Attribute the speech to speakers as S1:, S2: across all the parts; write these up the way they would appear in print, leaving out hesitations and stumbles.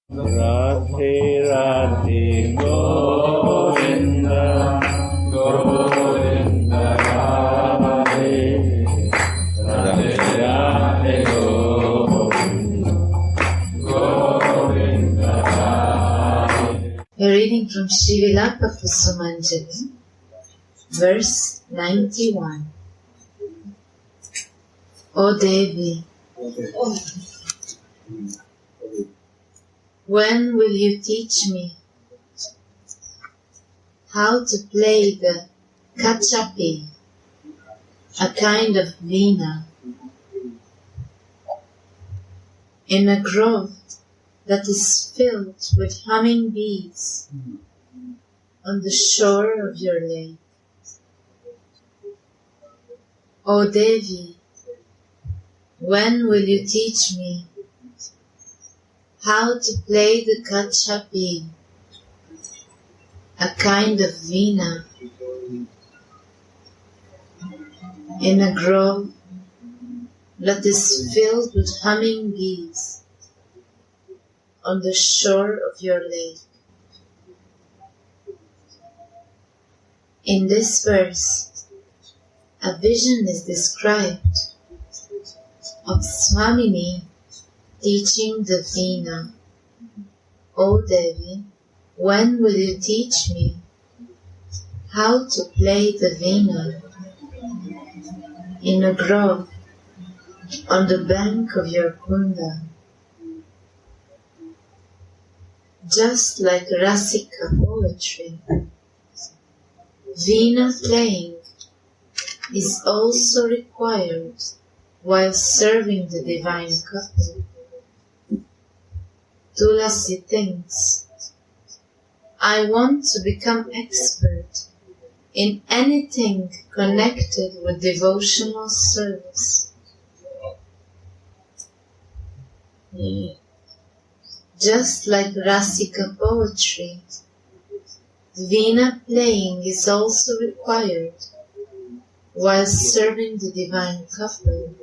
S1: Radhe Radhe Govinda Govinda Radhe Radhe Radhe Govinda Govinda Radhe.
S2: A reading from Vilapa Kusumanjali, verse 91. O Devi, when will you teach me how to play the kachapi, a kind of veena, in a grove that is filled with humming bees on the shore of your lake? O Devi, when will you teach me how to play the kachapi, a kind of veena, in a grove that is filled with humming bees on the shore of your lake? In this verse, a vision is described of Swamini teaching the veena. O Devi, when will you teach me how to play the veena in a grove on the bank of your kunda? Just like Rasika poetry, veena playing is also required while serving the divine couple. Tulasi thinks, I want to become expert in anything connected with devotional service. Just like Rasika poetry, veena playing is also required while serving the divine couple.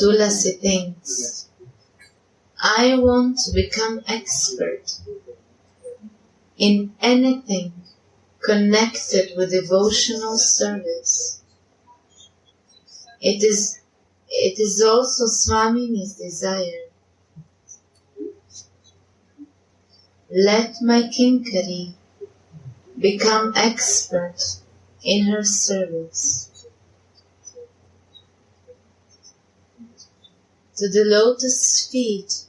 S2: Tulasi thinks, I want to become expert in anything connected with devotional service. It is also Swamini's desire. Let my Kinkari become expert in her service. To the lotus feet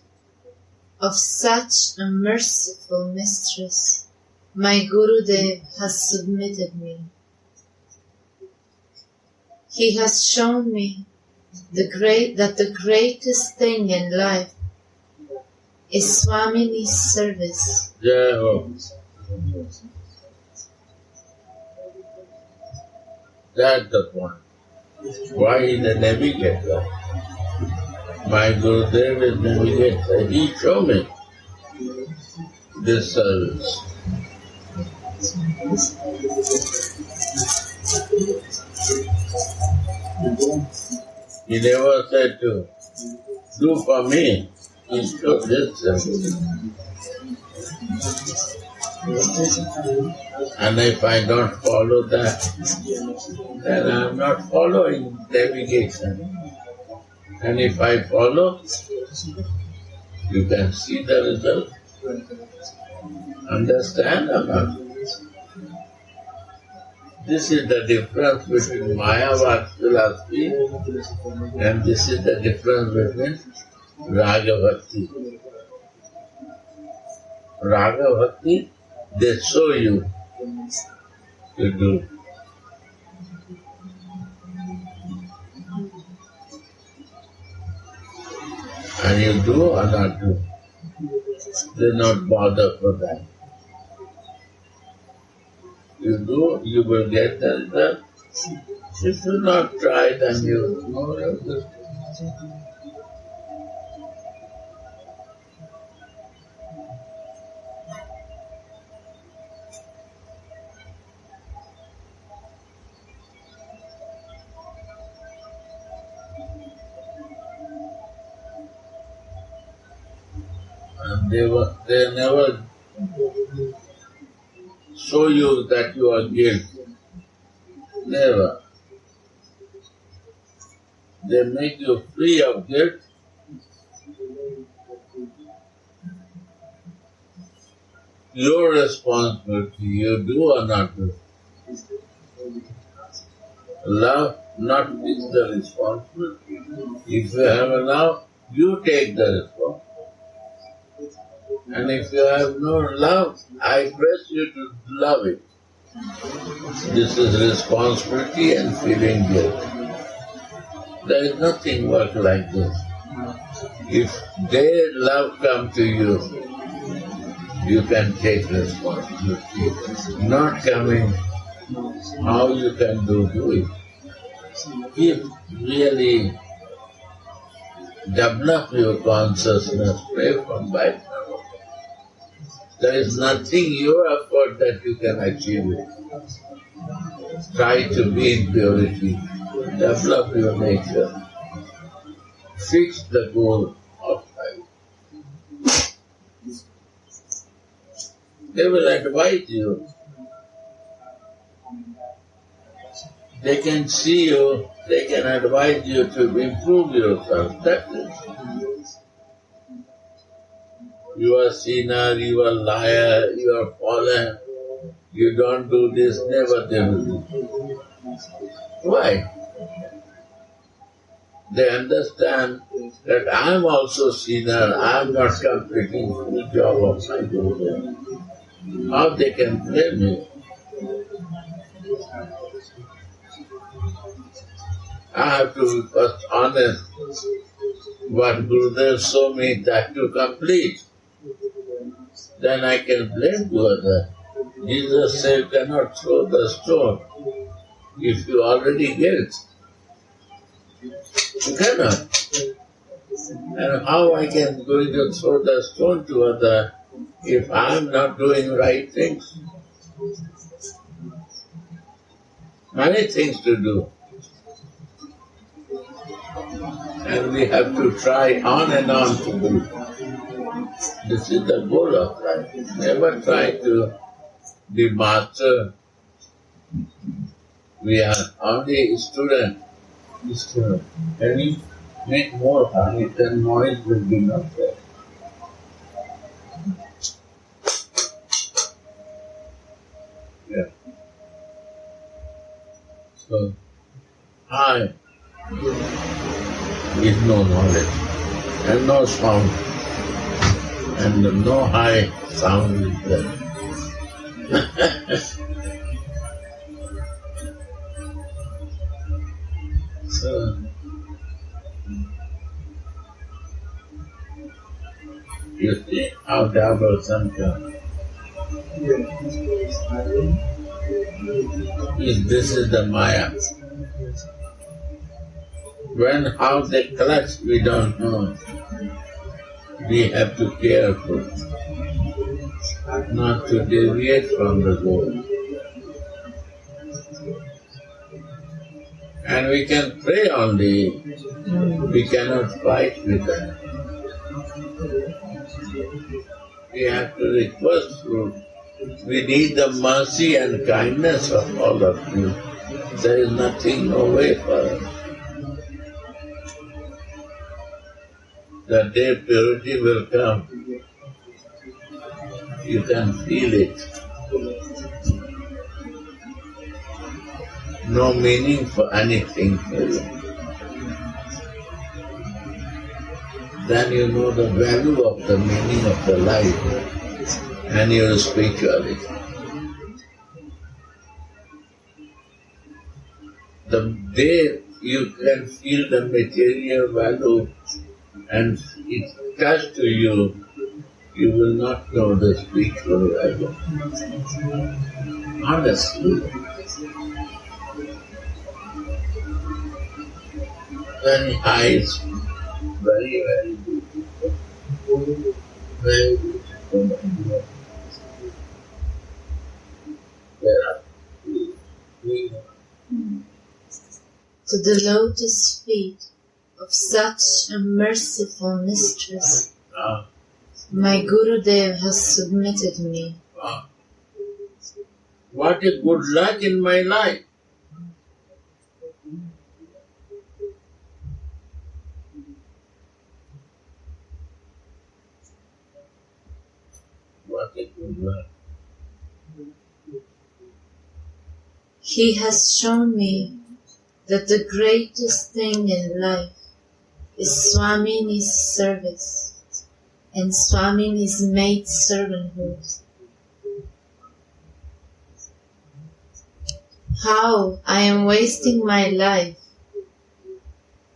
S2: of such a merciful mistress, my Gurudev has submitted me. He has shown me that the greatest thing in life is Swamini's service.
S3: That's the point. Why is the navigator? My Gurudev is navigator. He showed me this service. He never said to do for me. He showed this service. And if I don't follow that, then I am not following navigation. And if I follow, you can see the result. Understand or not? This is the difference between Mayavad philosophy and this is the difference between Raga Bhakti. Raga Bhakti, they show you to do. And you do or not do. They not bother for that. You do, you will get the result. If you not try, then you know. And they never show you that you are guilty. Never. They make you free of guilt. Your responsibility, you do or not do. Love not is the responsibility. If you have a love, you take the responsibility. And if you have no love, I press you to love it. This is responsibility and feeling guilt. There is nothing work like this. If their love come to you, you can take responsibility. Not coming, how you can do it. If really develop your consciousness, pray from by now. There is nothing your effort that you can achieve it. Try to be in purity. Develop your nature. Fix the goal of life. They will advise you. They can see you, they can advise you to improve yourself. That's it. You are sinner, you are liar, you are fallen. You don't do this, never they will do. Why? They understand that I am also sinner, I am not completing the job of my Guru. How they can blame me? I have to be first honest. What Gurudev showed me that to complete, then I can blame the other. Jesus said, you cannot throw the stone if you already get. You cannot. And how I can going to throw the stone to other if I am not doing right things? Many things to do. And we have to try on and on to do. This is the goal of life. Never try to be master. We are only student. Can you make more honey, then noise will be not there. Yeah. So, I is no knowledge and no sound and no high sound is there. So, you see how double sun comes. This is the Maya. When, how they clutch, we don't know. We have to be careful not to deviate from the goal. And we can pray only. We cannot fight with them. We have to request for. We need the mercy and kindness of all of you. There is nothing, no way for us. The day purity will come. You can feel it. No meaning for anything for you. Then you know the value of the meaning of the life and your spirituality. The day you can feel the material value and it touches to you, you will not know the spiritual value. Honestly. Very high, very, very beautiful. Very beautiful.
S2: To the lotus feet of such a merciful mistress, My Gurudev has submitted me.
S3: What a good luck in my life. What a good luck.
S2: He has shown me that the greatest thing in life is Swamini's service and Swamini's maid servanthood. How I am wasting my life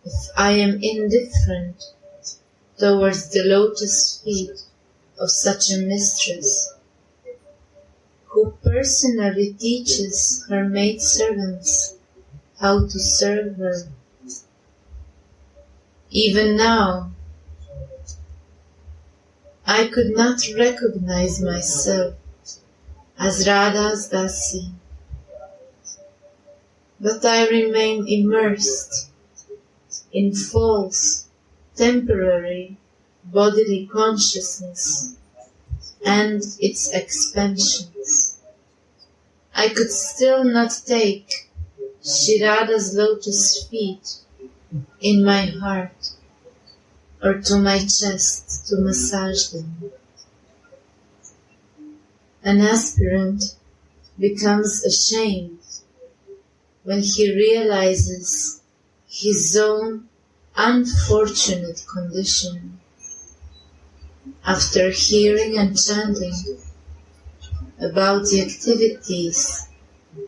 S2: if I am indifferent towards the lotus feet of such a mistress, who personally teaches her maidservants how to serve her. Even now, I could not recognize myself as Radha's Dasi, but I remain immersed in false, temporary bodily consciousness and its expansions. I could still not take Shri Radha's lotus feet in my heart or to my chest to massage them. An aspirant becomes ashamed when he realizes his own unfortunate condition after hearing and chanting about the activities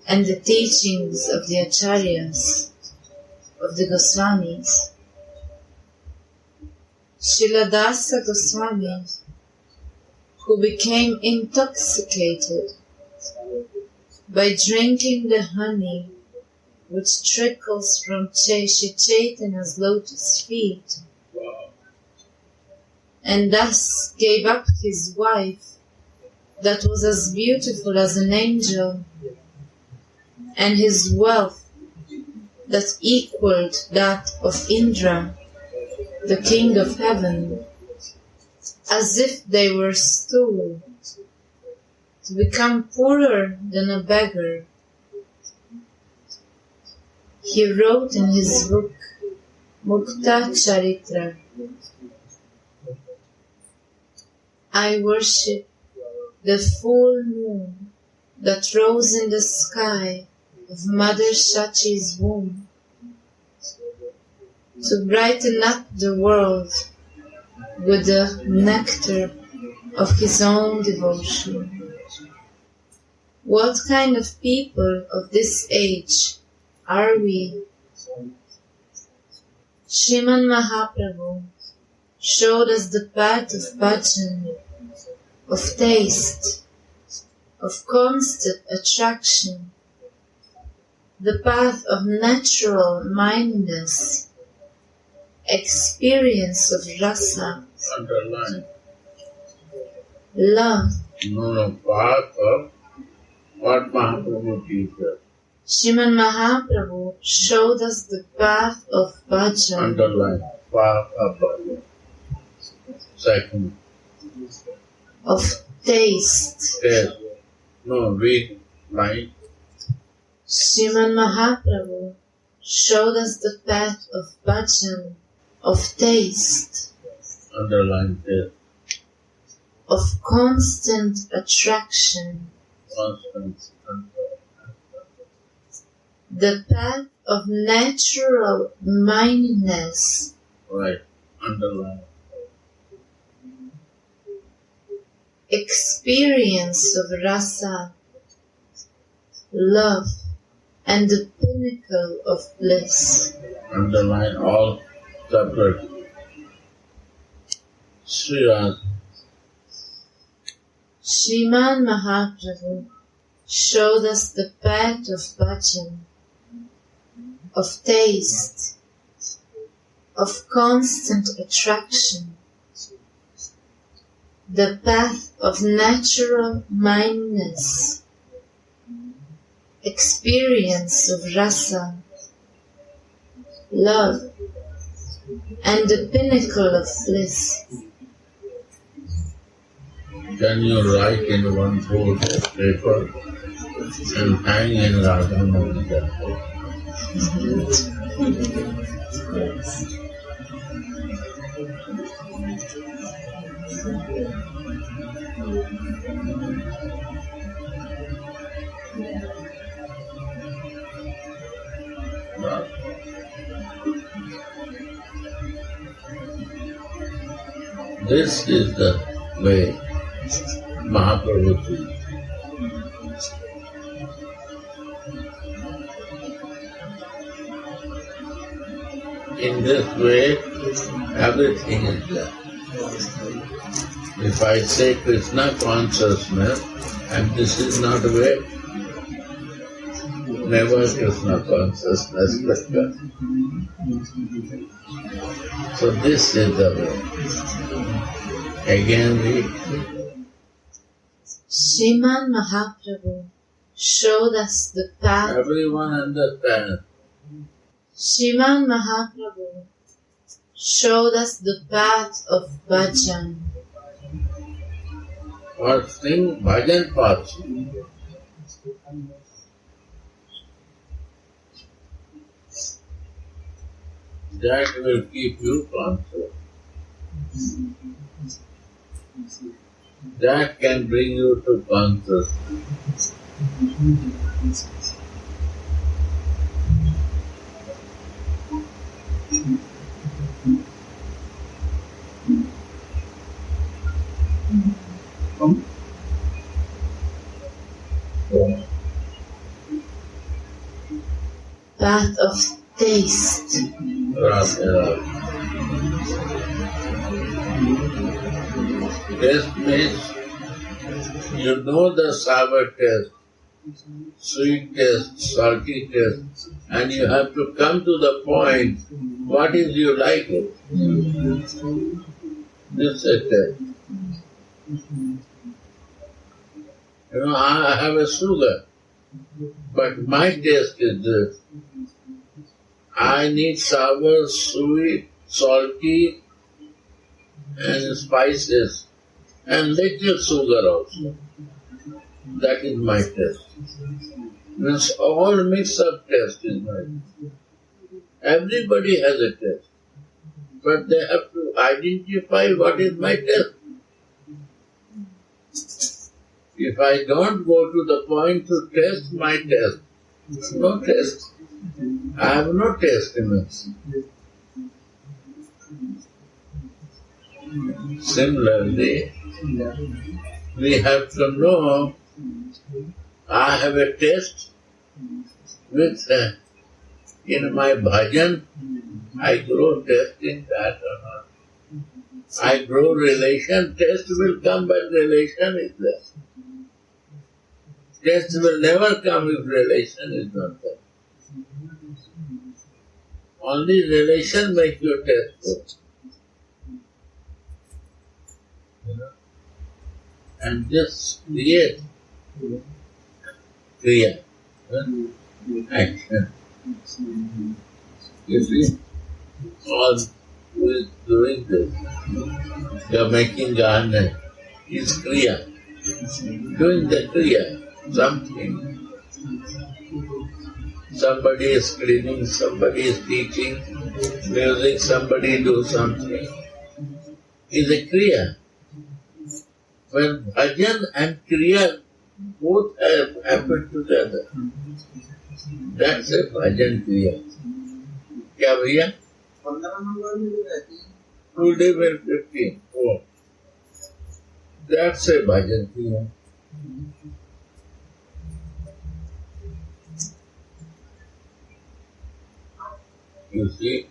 S2: and the teachings of the Acharyas, of the Goswamis. Srila Dasa Goswami, who became intoxicated by drinking the honey which trickles from Shri Chaitanya's lotus feet, and thus gave up his wife that was as beautiful as an angel, and his wealth that equaled that of Indra, the king of heaven, as if they were stool, to become poorer than a beggar. He wrote in his book, Mukta Charitra, I worship the full moon that rose in the sky of Mother Shachi's womb to brighten up the world with the nectar of his own devotion. What kind of people of this age are we? Sriman Mahaprabhu showed us the path of bhajan, of taste, of constant attraction, the path of natural mindedness, experience of rasa,
S3: Underline.
S2: love.
S3: No, path of what Mahaprabhu teaches.
S2: Sriman Mahaprabhu showed us the path of bhajan,
S3: Underline. Path of bhajan. Second.
S2: of taste.
S3: Yes. No, read line.
S2: Sriman Mahaprabhu showed us the path of bhajan, of taste,
S3: Underline this.
S2: of constant attraction,
S3: Constant.
S2: the path of natural mindedness,
S3: Right. Underline.
S2: experience of rasa, love, and the pinnacle of bliss.
S3: Underline all separate. Sriran.
S2: Sriman Mahaprabhu showed us the path of bhajan, of taste, of constant attraction, the path of natural mindedness, experience of rasa, love, and the pinnacle of bliss.
S3: Can you write in one fold paper and hang in Radha Mohan temple? But this is the way Mahaprabhu teaches. In this way, everything is there. If I say Krishna consciousness, and this is not a way, never Krishna consciousness will come. So this is the way. Again we
S2: Sriman Mahaprabhu showed us the path.
S3: everyone understands.
S2: Sriman Mahaprabhu showed us the path of bhajan.
S3: Or sing bhajan path. That will keep you conscious. That can bring you to consciousness.
S2: Path of taste.
S3: Rasa. Taste means you know the sour taste, sweet taste, salty taste, and you have to come to the point, what is you like it? This is taste. You know, I have a sugar, but my taste is this. I need sour, sweet, salty, and spices, and little sugar also. That is my taste. Means all mix of taste is mine. Everybody has a taste, but they have to identify what is my taste. If I don't go to the point to test my taste, no taste. I have no taste in it. Similarly, we have to know I have a taste with in my bhajan, I grow taste in that or not. I grow relation, taste will come when relation is there. Taste will never come if relation is not there. Only relation makes you tasteful. And this creates kriya, action. You see, all who is doing this, you are making garden, is kriya. Doing the kriya, something. Somebody is cleaning, somebody is teaching, music, somebody do something. Is a kriya. When bhajan and kriya both have happened together, that's a bhajan kriya. Kya bhaiya? 2 days and 15. Oh. That's a bhajan kriya. You see,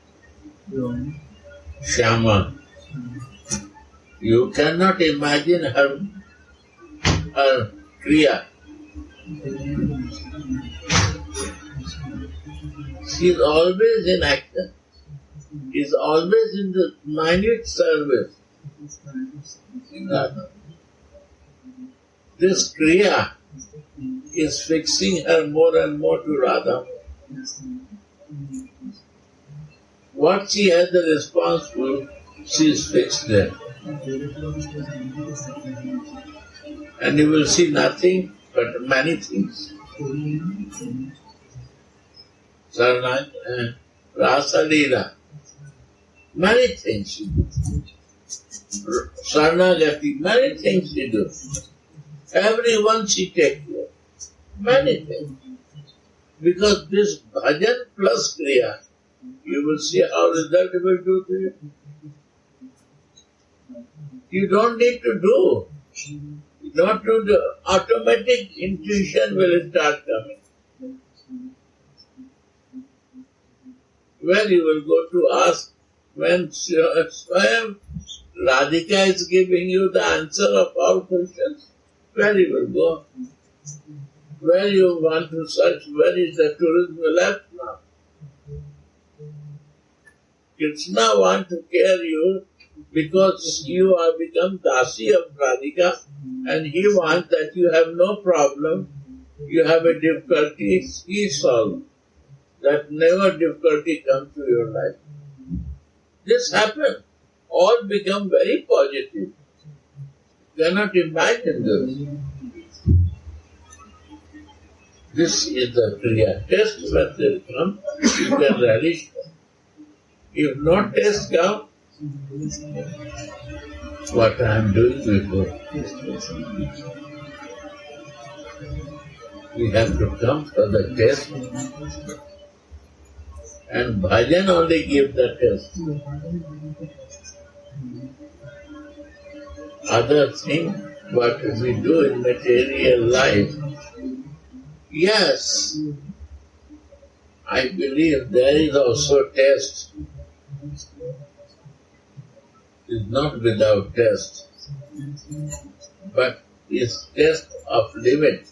S3: Shyama, you cannot imagine her kriya. She is always in action. She is always in the minute service. This kriya is fixing her more and more to Radha. What she has the response for, she is fixed there. And you will see nothing but many things. Sarna, Rasalila, many things you do. Sarnagati, many things you do. Everyone she takes care. Many things. Because this bhajan plus kriya, you will see how result will do to you. You don't need to do. You don't do the automatic intuition will start coming. Where you will go to ask when Swayam Radhika is giving you the answer of all questions, where you will go? Where you want to search, where is the tourist left now? Krishna wants to care you because you have become Dasi of Radhika and he wants that you have no problem, you have a difficulty, he solves. That never difficulty comes to your life. This happens. All become very positive. You cannot imagine this. This is the kriya. Test when they come, you can relish them. If no test come, what I am doing before. We have to come for the test. And bhajan only gives the test. Other thing, what we do in material life, yes, I believe there is also test. It's not without test, but it's test of limit,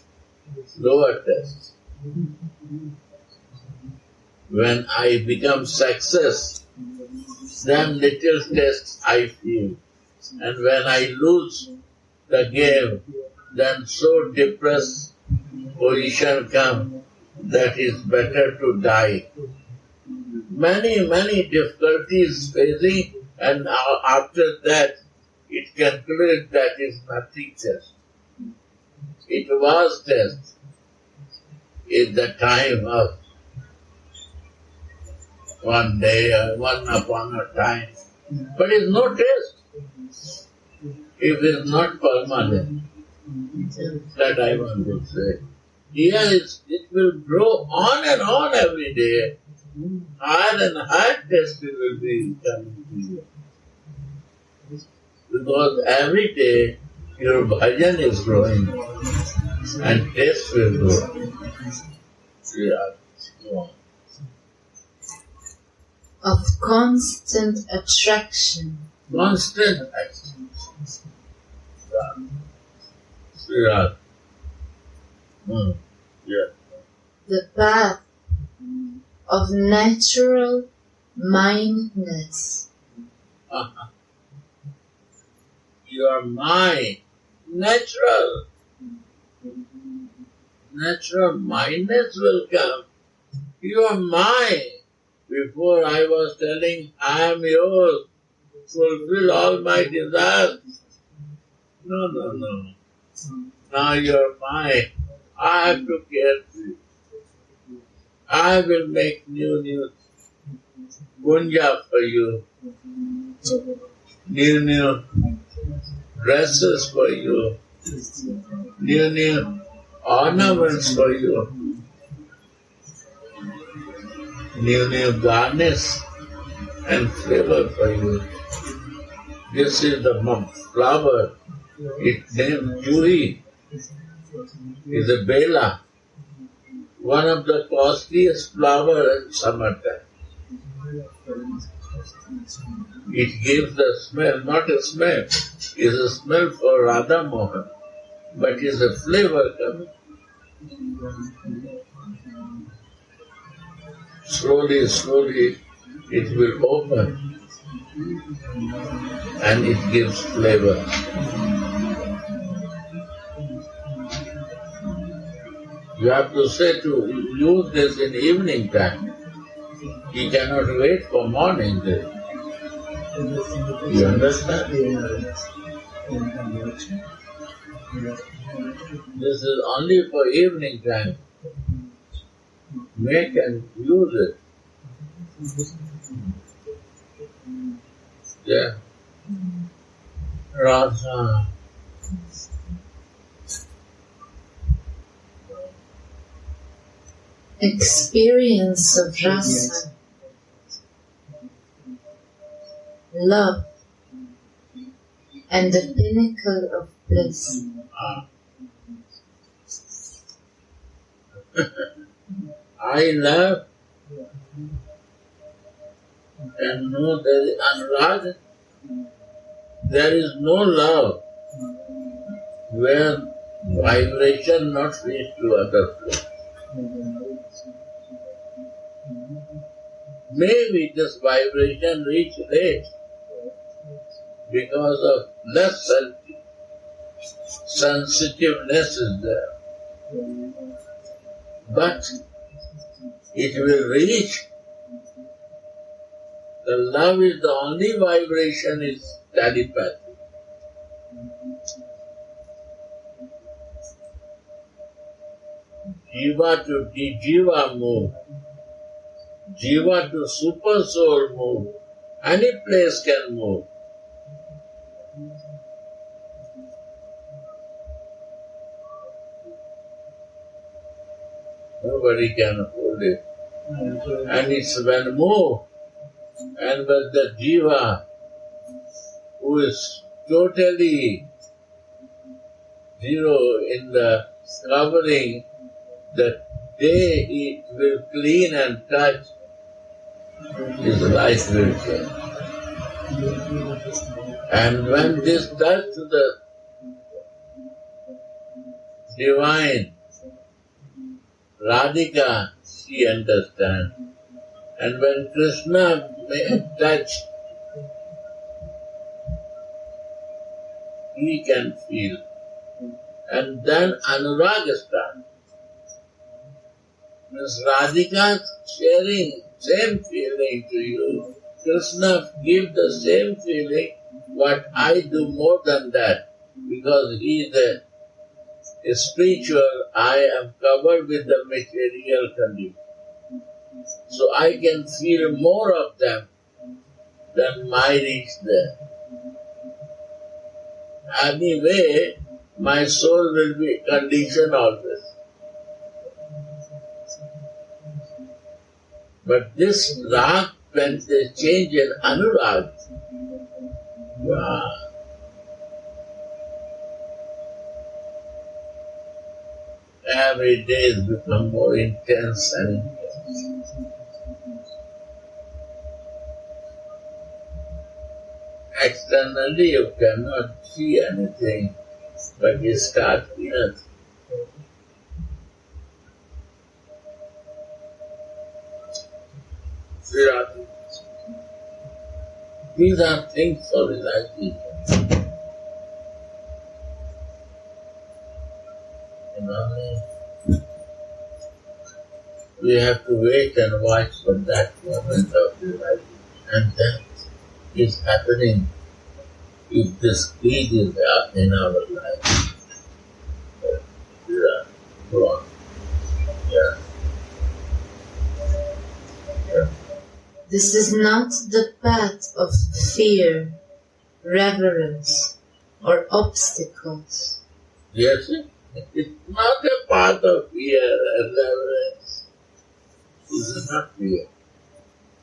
S3: lower test. When I become success, then little test I feel. And when I lose the game, then so depressed position come that it's better to die. Many difficulties facing, and after that it concludes that it's nothing test. It was test in the time of one day or one upon a time. But it's no test. If it's not permanent, that I want to say. Yes, it will grow on and on every day. Higher and higher test will be coming to you. Because every day your bhajan is growing and test will grow. Yeah.
S2: Of constant attraction.
S3: Constant attraction. Yeah. Yeah.
S2: The path of natural mindness.
S3: Your mind, natural mindness will come. Your mind. Before I was telling, I am yours, fulfill all my desires. No. Now you're mine. I have to care for you. I will make new punja for you. New dresses for you. New ornaments for you. New garnish and flavor for you. This is the flower. Its name Juhi is a bela, one of the costliest flowers in summertime. It gives the smell, not a smell, it's a smell for Radha Mohan, but it's a flavor coming. Slowly it will open and it gives flavor. You have to say to use this in evening time. You cannot wait for morning day. You understand? This is only for evening time. Make and use it. Yeah. Rasa.
S2: Experience of rasa, love, and the pinnacle of bliss.
S3: I love and know there is anurag. There is no love where vibration not reach to other place. Maybe this vibration reach late because of less sensitiveness is there. But it will reach. The love is the only vibration is telepathy. Jiva to Jiva move. Jiva to super soul move. Any place can move. Nobody can hold it. And it's when move, and when the Jiva, who is totally zero in the covering, the day he will clean and touch, his life will change. And when this touch to the divine, Radhika, she understands. And when Krishna may touch, he can feel. And then Anuraga starts. Means Radhika sharing same feeling to you. Krishna gives the same feeling, but I do more than that. Because he is spiritual, I am covered with the material condition. So I can feel more of them than my reach there. Anyway, my soul will be conditioned always. But this rag, when they change in anurag, wow. Every day it becomes more intense and intense. Externally you cannot see anything, but you start feeling. These are things for realization. We have to wait and watch for that moment of realization. And that is happening if the speed is in our life. Yeah. Go on. Yeah. Yeah.
S2: This is not the path of fear, reverence, or obstacles.
S3: Yes, it's not a path of fear and reverence. It's not fear.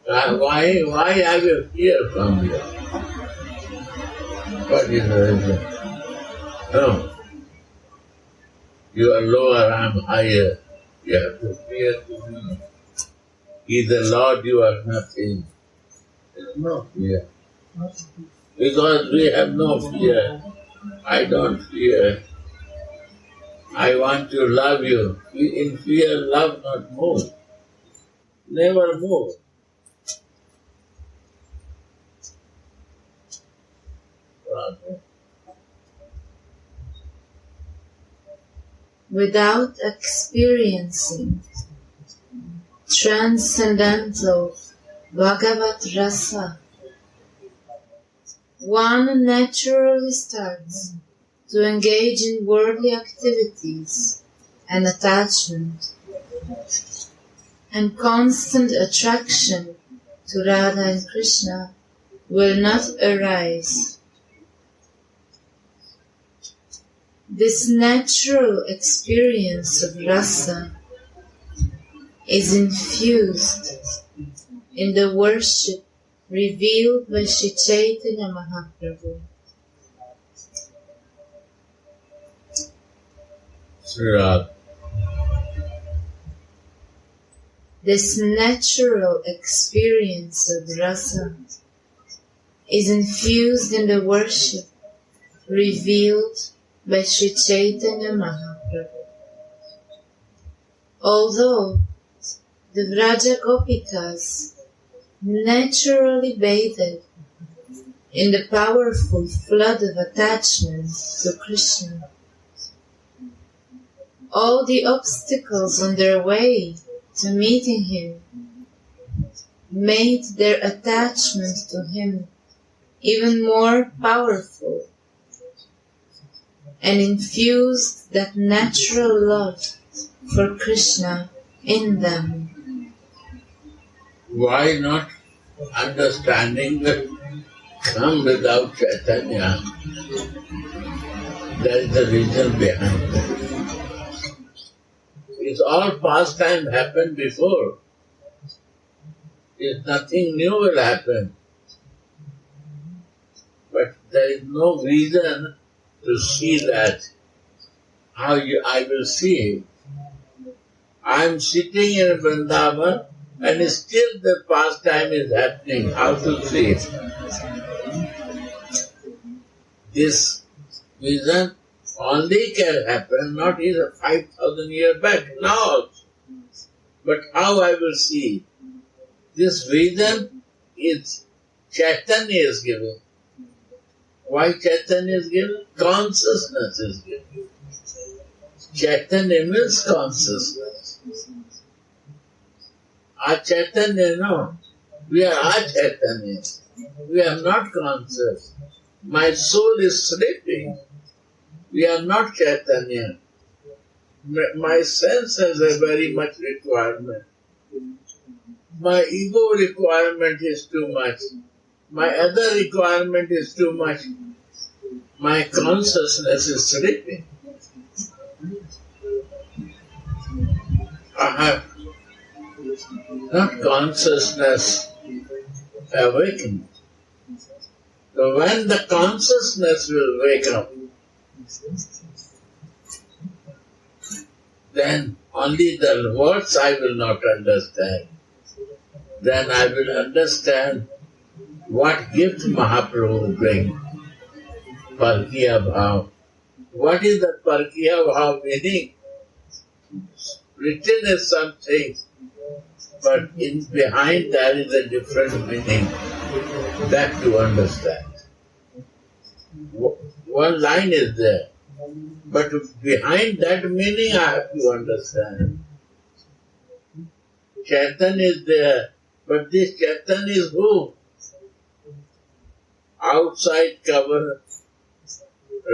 S3: Why have you fear from you? What is the reason? No. You are lower, I am higher. You have to fear to me. He is the Lord, you are nothing. There is no fear. Because we have no fear. I don't fear. I want to love you. In fear, love not move. Never move.
S2: Without experiencing transcendental Bhagavat Rasa, one naturally starts to engage in worldly activities and attachment, and constant attraction to Radha and Krishna will not arise. This natural experience of rasa is infused in the worship revealed by Sri Chaitanya Mahaprabhu.
S3: Sri
S2: This natural experience of rasa is infused in the worship revealed by Sri Chaitanya Mahaprabhu. Although the Vraja Gopikas naturally bathed in the powerful flood of attachment to Krishna, all the obstacles on their way to meeting him made their attachment to him even more powerful and infused that natural love for Krishna in them.
S3: Why not understanding that come without Chaitanya? That is the reason behind it. It's all past time happened before. If nothing new will happen. But there is no reason to see that. I will see it. I am sitting in Vrindavan and still the past time is happening. How to see it? This vision only can happen, not even 5,000 years back, now also. But how I will see it? This vision is Chaitanya is giving. Why Chaitanya is given? Consciousness is given. Chaitanya means consciousness. Our Chaitanya, no. We are Chaitanya. We are not conscious. My soul is sleeping. We are not Chaitanya. My sense has a very much requirement. My ego requirement is too much. My other requirement is too much. My consciousness is sleeping. I have not consciousness awakened. So when the consciousness will wake up, then only the words I will not understand. Then I will understand what gift Mahaprabhu brings. Parkiya Bhav. What is the Parkiya Bhav meaning? Written is something, but in behind there is a different meaning. That to understand. One line is there, but behind that meaning I have to understand. Chaitanya is there, but this Chaitanya is who? Outside cover,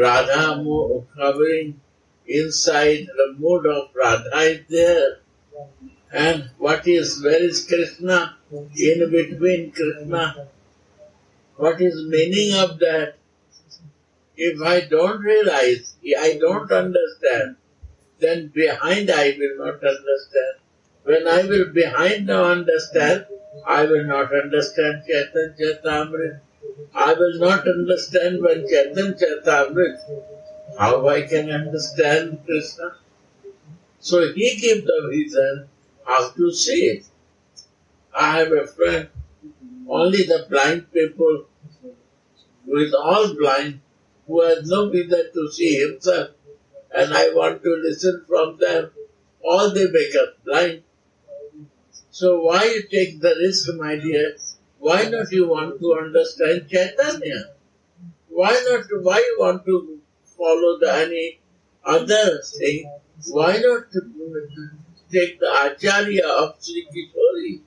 S3: Radha covering, inside the mood of Radha is there. And where is Krishna? In between Krishna. What is meaning of that? If I don't realize, I don't understand, then behind I will not understand. When I will behind now understand, I will not understand Chaitanya Charitamrita. I will not understand when Chaitanya Charitamrita. How I can understand Krishna? So he gives the reason how to see it. I have a friend, only the blind people, who is all blind, who has no reason to see himself, and I want to listen from them. All they make us blind. So why you take the risk, my dear? Why not you want to understand Chaitanya? Why you want to follow any other thing? Why not take the Acharya of Sri Kishori?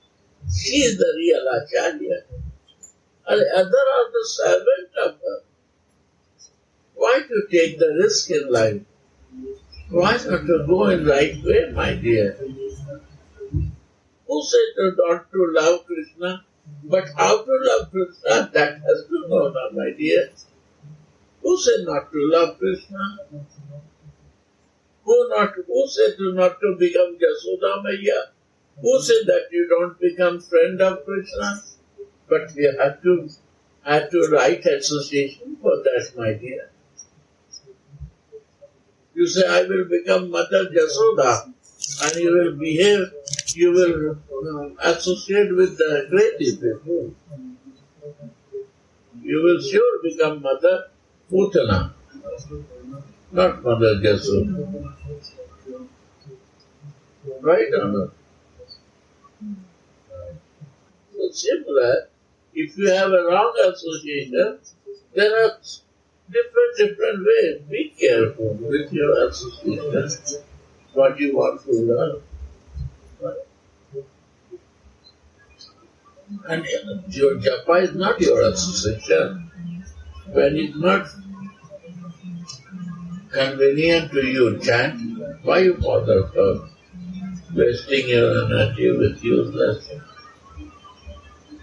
S3: She is the real Acharya. and other are the servant of her. Why to take the risk in life? Why not to go in right way, my dear? Who said not to love Krishna? But how to love Krishna, that has to know now, my dear. Who said not to love Krishna? Who said not to become Jasoda Maya? Who said that you don't become friend of Krishna? But we have to write association for that, my dear. You say, I will become Mother Jasoda, and you will behave, you will associate with the creative people. You will sure become Mother Putana, not Mother Jasoda. Right or not? So similar, if you have a wrong association, there are different ways. Be careful with your association, what you want to learn. Right? And your japa is not your association. When it's not convenient to you, chant, why you bother for wasting your energy with useless things?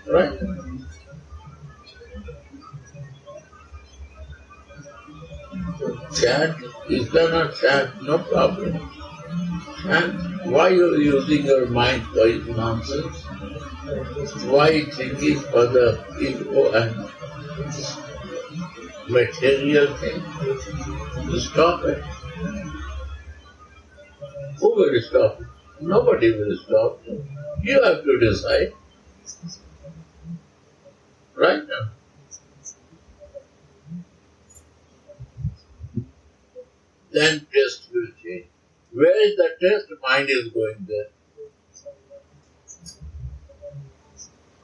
S3: Right? Chant, if you cannot chant, no problem. Chant, why you are using your mind for nonsense? Why thinking for the ego and material thing? Stop it. Who will stop it? Nobody will stop it. You have to decide. Right now. Then taste will change. Where is the taste? Mind is going there.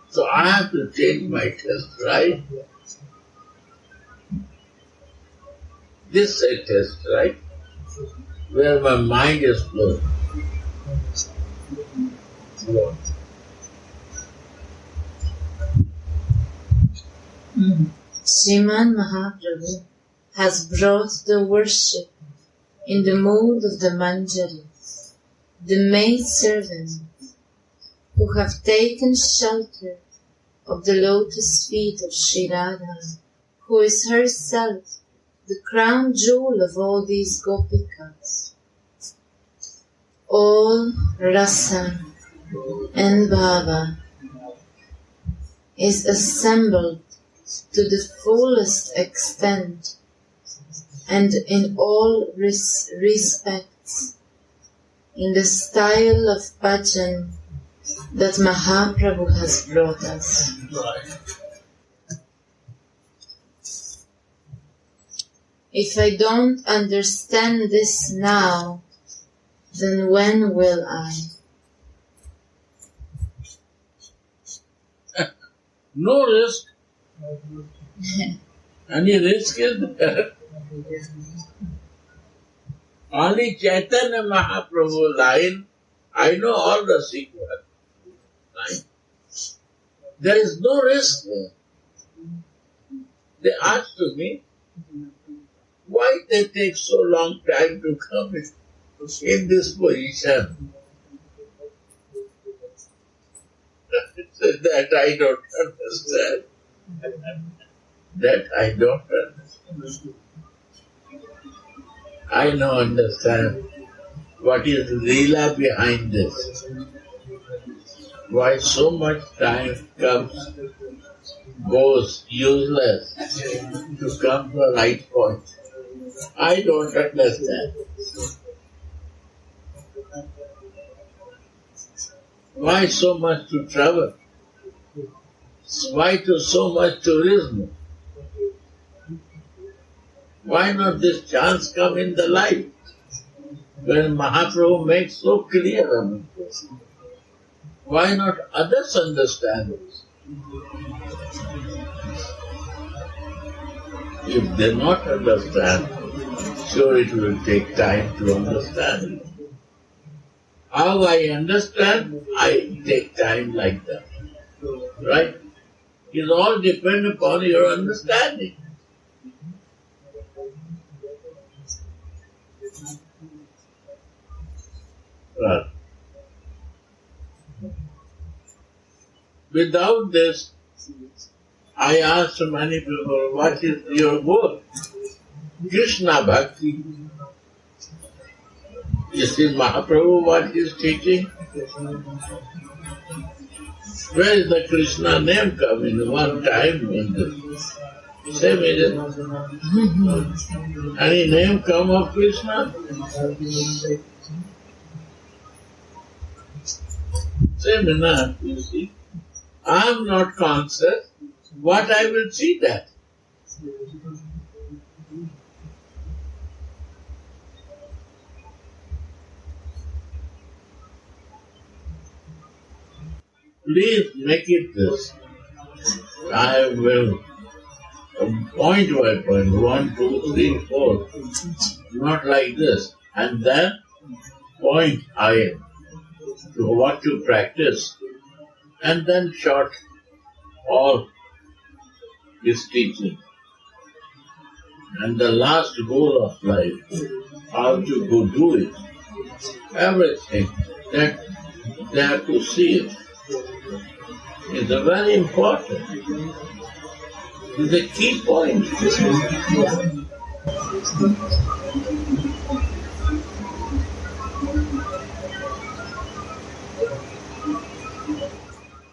S3: So I have to change my taste, right? This is a taste, right? Where my mind is flowing.
S2: Sriman Mahaprabhu has brought the worship in the mood of the Manjari, the maidservants who have taken shelter of the lotus feet of Sri Radha, who is herself the crown jewel of all these gopikas. All rasa and bhava is assembled to the fullest extent and in all respects in the style of bhajan that Mahaprabhu has brought us. If I don't understand this now, then when will I?
S3: No risk. Any risk is there. Only Chaitanya Mahaprabhu line, I know all the sequence. Line. There is no risk there. They asked to me, why they take so long time to come in this position? That I don't understand. That I don't understand. I don't understand what is the leela behind this. Why so much time goes useless to come to the right point. I don't understand. Why so much to travel? Why to so much tourism? Why not this chance come in the life? When Mahaprabhu makes so clear on it. Why not others understand it? If they not understand, sure it will take time to understand it. How I understand, I take time like that. Right? It all depends upon your understanding. Right. Without this, I asked many people, what is your goal? Krishna Bhakti. You see Mahaprabhu, what he is teaching? Where is the Krishna name coming? One time in the same minute. Any name come of Krishna? Same enough, you see. I am not conscious. What I will see that? Please make it this. I will point by point, 1, 2, 3, 4, not like this. And then point I to what to practice, and then short all his teaching. And the last goal of life, how to go do it. Everything that they have to see it. It's a very important. It's a key point.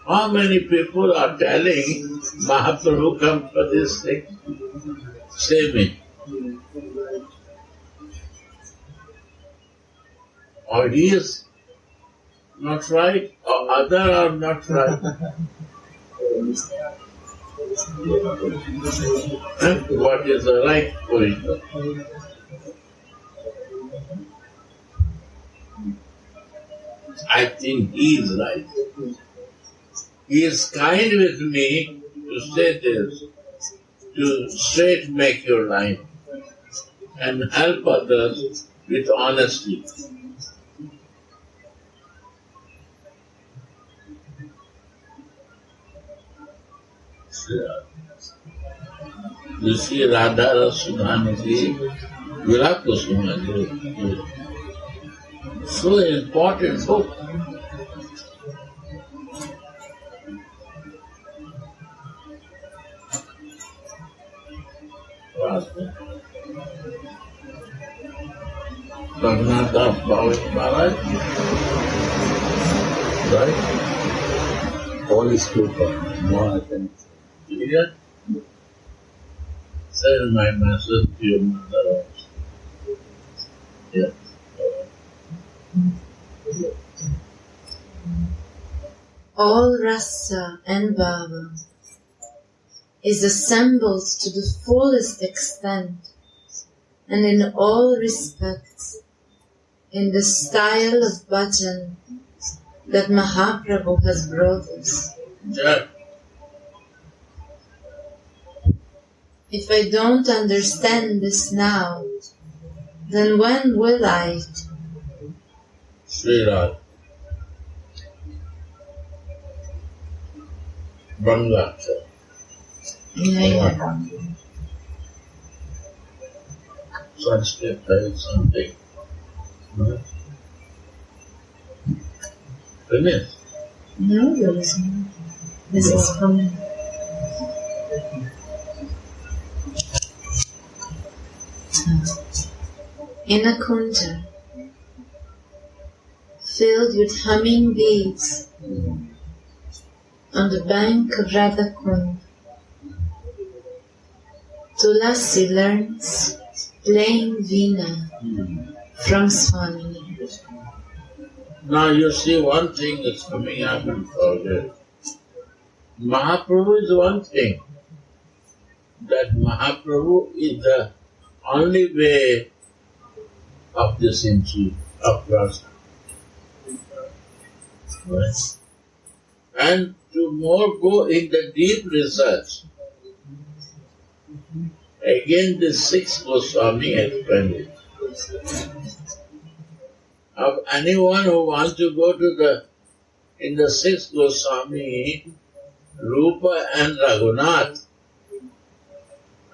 S3: How many people are telling Mahaprabhu come for this thing? Say me. Or he is not right, or other are not right. And what is the right point? I think he is right. He is kind with me to say this, to straight make your line and help others with honesty. You see Radha Sudhanidhi, Vilapa Kusumanjali. So important book. Raghunath Maharaj, right?
S1: All is super. No, I can.
S3: Clear? Send my message to your mother also. Yes.
S2: All rasa and bhava is assembled to the fullest extent and in all respects in the style of bhajan that Mahaprabhu has brought us.
S3: Yeah.
S2: If I don't understand this now, then when will I?
S3: Sri Radha. Bangla.
S2: Yeah.
S3: Sanskrit is something. Finished.
S2: No, there is no. This is coming. In a kunja filled with humming bees on the bank of Radhakund, Tulasi learns playing veena from Swami.
S3: Now you see one thing is coming up and forget. Mahaprabhu is one thing. That Mahaprabhu is the only way of this entry of Rasa. Right? And to more go in the deep research, again this sixth Goswami explained it. Of anyone who wants to go to in the sixth Goswami, Rupa and Raghunath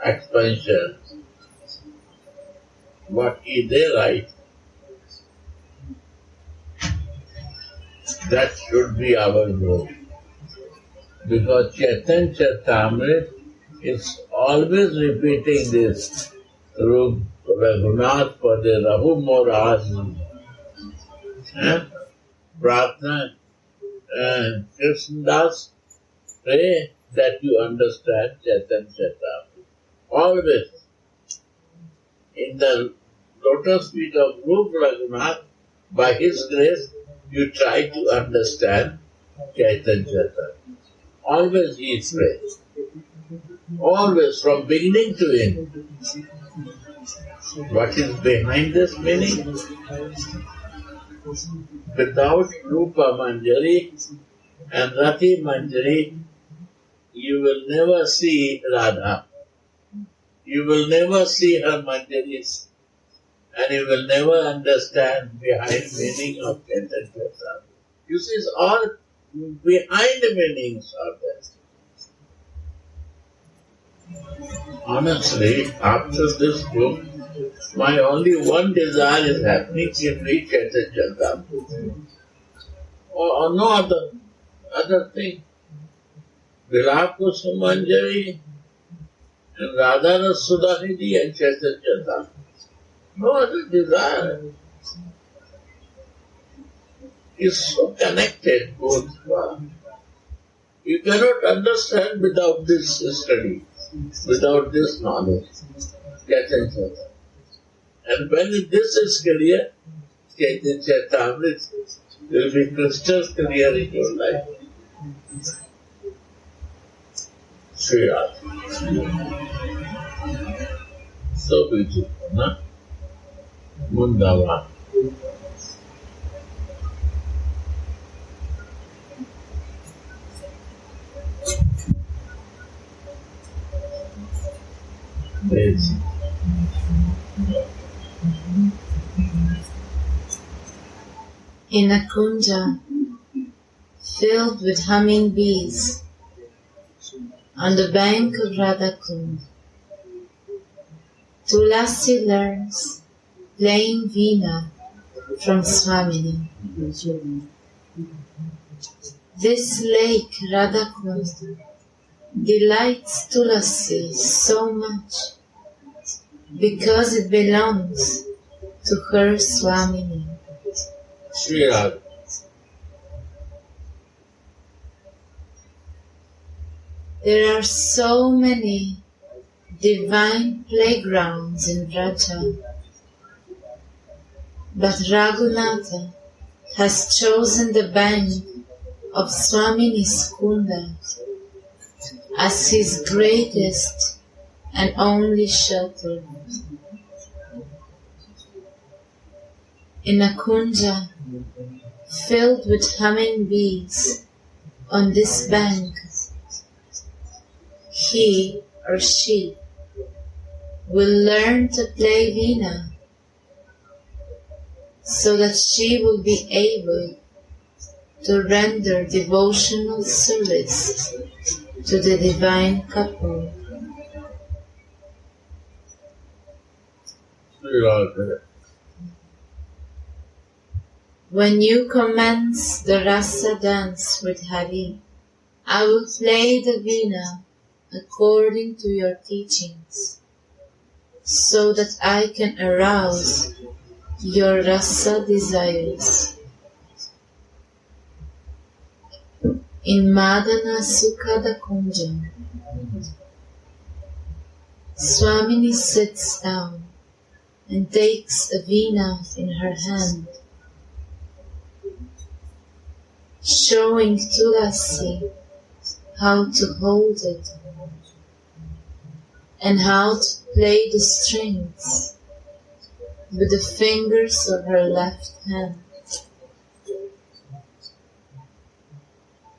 S3: expansion. What is they right? That should be our goal. Because Chaitanya Charitamrita is always repeating this. Raghunath Pade Rahu Moras. Prarthana, Krishnadas, pray that you understand Chaitanya Charitamrita. Always. In the lotus feet of Rupa Raghunath, by his grace, you try to understand Chaitanya Charitamrita. Always he is praised. Always, from beginning to end. What is behind this meaning? Without Rupa Manjari and Rati Manjari, you will never see Radha. You will never see her Manjaris, and you will never understand behind meaning of Chaitanya Charitamrita. You see, it's all behind the meanings of that. Honestly, after this book, my only one desire is happening to reach Chaitanya Charitamrita. Or no other thing. Vilapa, Kusumanjali, and Radha Sudhanidhi and Chaitanya Charitamrita. No other desire. It's so connected, both. You cannot understand without this study, without this knowledge. Chaitanya Charitamrita. And when this is clear, Chaitanya Charitamrita will be crystal clear in your life. Sri Radha. So beautiful, no? Mundavan. Praise.
S2: In a kunja filled with humming bees on the bank of Radhakund, Tulasi learns playing veena from Swamini. This lake Radhakund delights Tulasi so much because it belongs to her Swamini.
S3: Sri Radha.
S2: There are so many divine playgrounds in Vraja, but Raghunatha has chosen the bank of Swamini's Kunda as his greatest and only shelter. In a kunja filled with humming bees on this bank, he or she will learn to play veena so that she will be able to render devotional service to the divine couple.
S3: Sri Radha.
S2: When you commence the rasa dance with Hari, I will play the veena according to your teachings, so that I can arouse your rasa desires. In Madana Sukhada Kunja, Swamini sits down and takes a veena in her hand, showing Tulasi how to hold it and how to play the strings with the fingers of her left hand.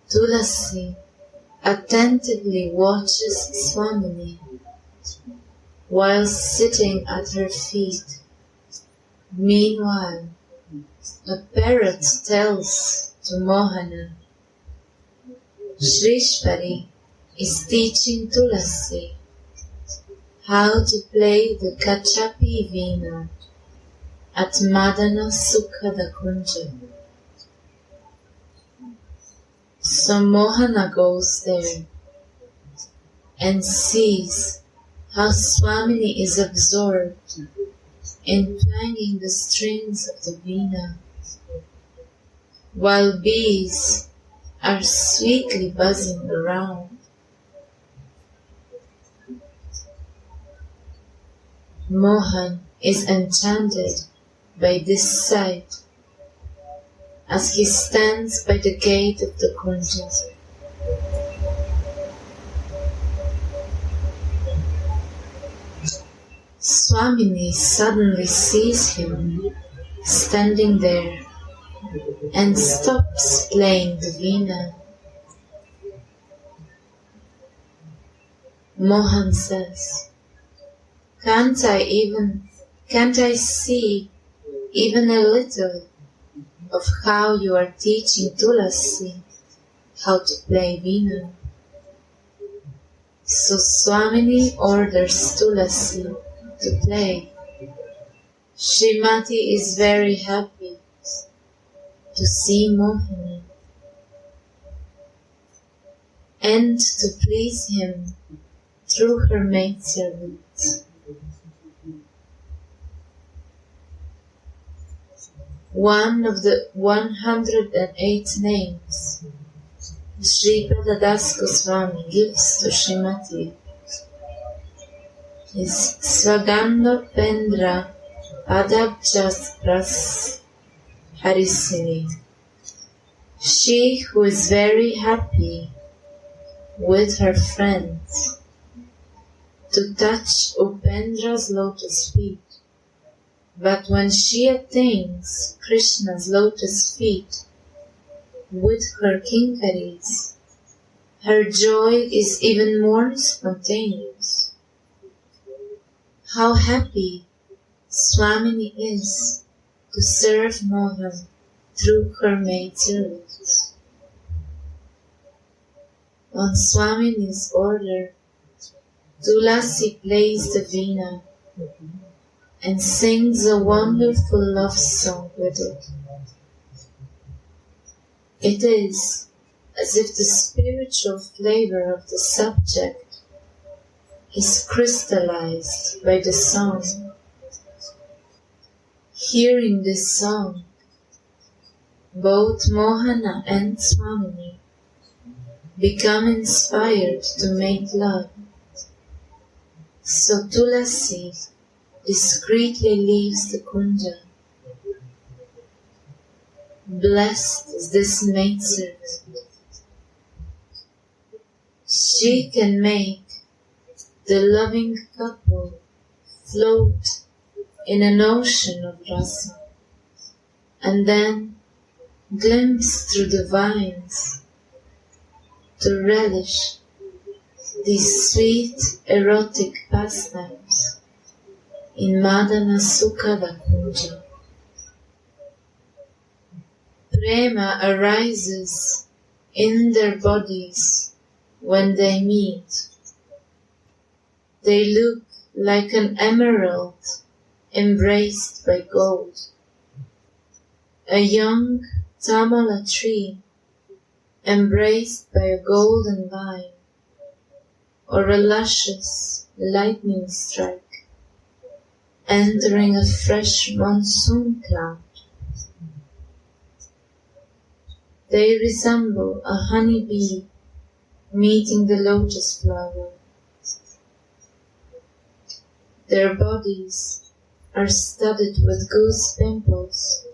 S2: Tulasi attentively watches Swamini while sitting at her feet. Meanwhile, a parrot tells to Mohana, Shrishpari is teaching Tulasi how to play the Kachapi Veena at Madana Sukhada Kunja. So Mohana goes there and sees how Swamini is absorbed in twanging the strings of the Veena, while bees are sweetly buzzing around. Mohan is enchanted by this sight as he stands by the gate of the kunja. Swamini suddenly sees him standing there and stops playing the veena. Mohan says, Can't I see even a little of how you are teaching Tulasi how to play veena? So Swamini orders Tulasi to play. Srimati is very happy to see Mohini and to please him through her maidservants. One of the 108 names Sripada Das Goswami gives to Srimati is Svagandha Pendra Adabjas Pras Harisini. She who is very happy with her friends to touch Upendra's lotus feet, but when she attains Krishna's lotus feet with her kinkaris, her joy is even more spontaneous. How happy Swamini is to serve Mohan through her maidservants. On Swamini's order, Tulasi plays the veena and sings a wonderful love song with it. It is as if the spiritual flavor of the subject is crystallized by the song. Hearing this song, both Mohana and Swamini become inspired to make love. So Tulasi discreetly leaves the kunja. Blessed is this maidservant. She can make the loving couple float in an ocean of rasa, and then glimpse through the vines to relish these sweet erotic pastimes in Madana Sukhada Kunja. Prema arises in their bodies when they meet. They look like an emerald embraced by gold, a young tamala tree embraced by a golden vine, or a luscious lightning strike entering a fresh monsoon cloud. They resemble a honey bee meeting the lotus flower. Their bodies are studded with goose pimples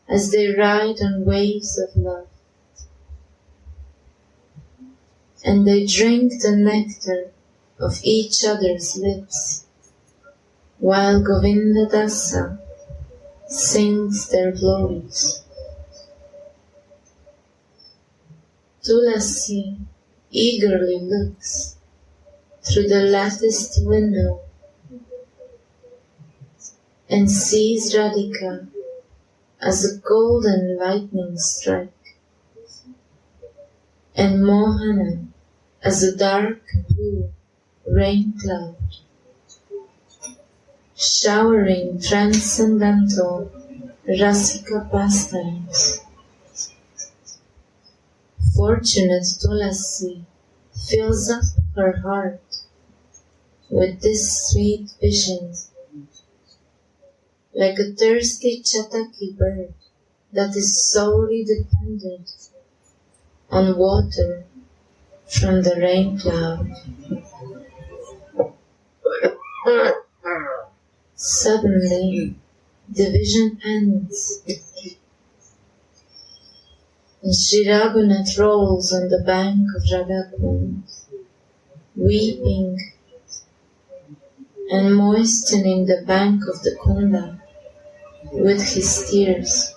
S2: as they ride on waves of love, and they drink the nectar of each other's lips, while Govinda Dasa sings their glories. Tulasi eagerly looks through the latticed window and sees Radhika as a golden lightning strike, and Mohana as a dark blue rain cloud, showering transcendental Rasika pastimes. Fortunate Tulasi fills up her heart with this sweet vision, like a thirsty Chataki bird that is solely dependent on water from the rain cloud. Suddenly, the vision ends, and Sri Raghunath rolls on the bank of Radhakund, weeping and moistening the bank of the Kunda with his tears.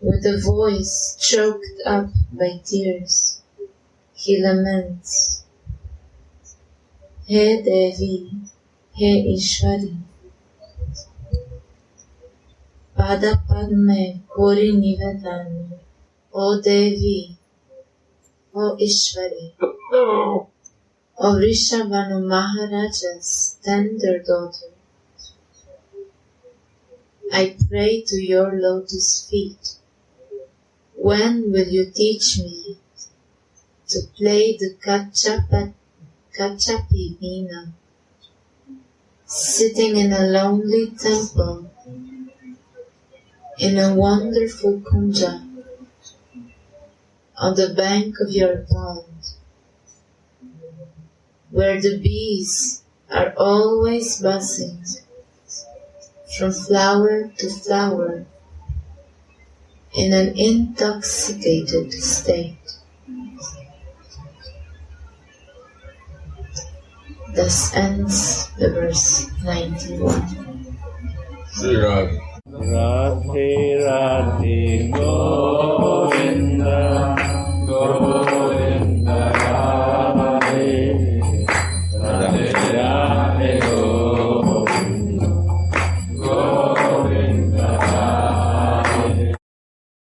S2: With a voice choked up by tears, he laments, He Devi, He Ishwari, Pada Padme Kori Nivedani, O Devi, O Ishwari, O Rishabhanu Maharaja's tender daughter, I pray to your lotus feet. When will you teach me to play the Kachapi Veena, sitting in a lonely temple, in a wonderful kunja, on the bank of your pond, where the bees are always buzzing from flower to flower in an intoxicated state. Thus ends the verse 91.
S3: Radhe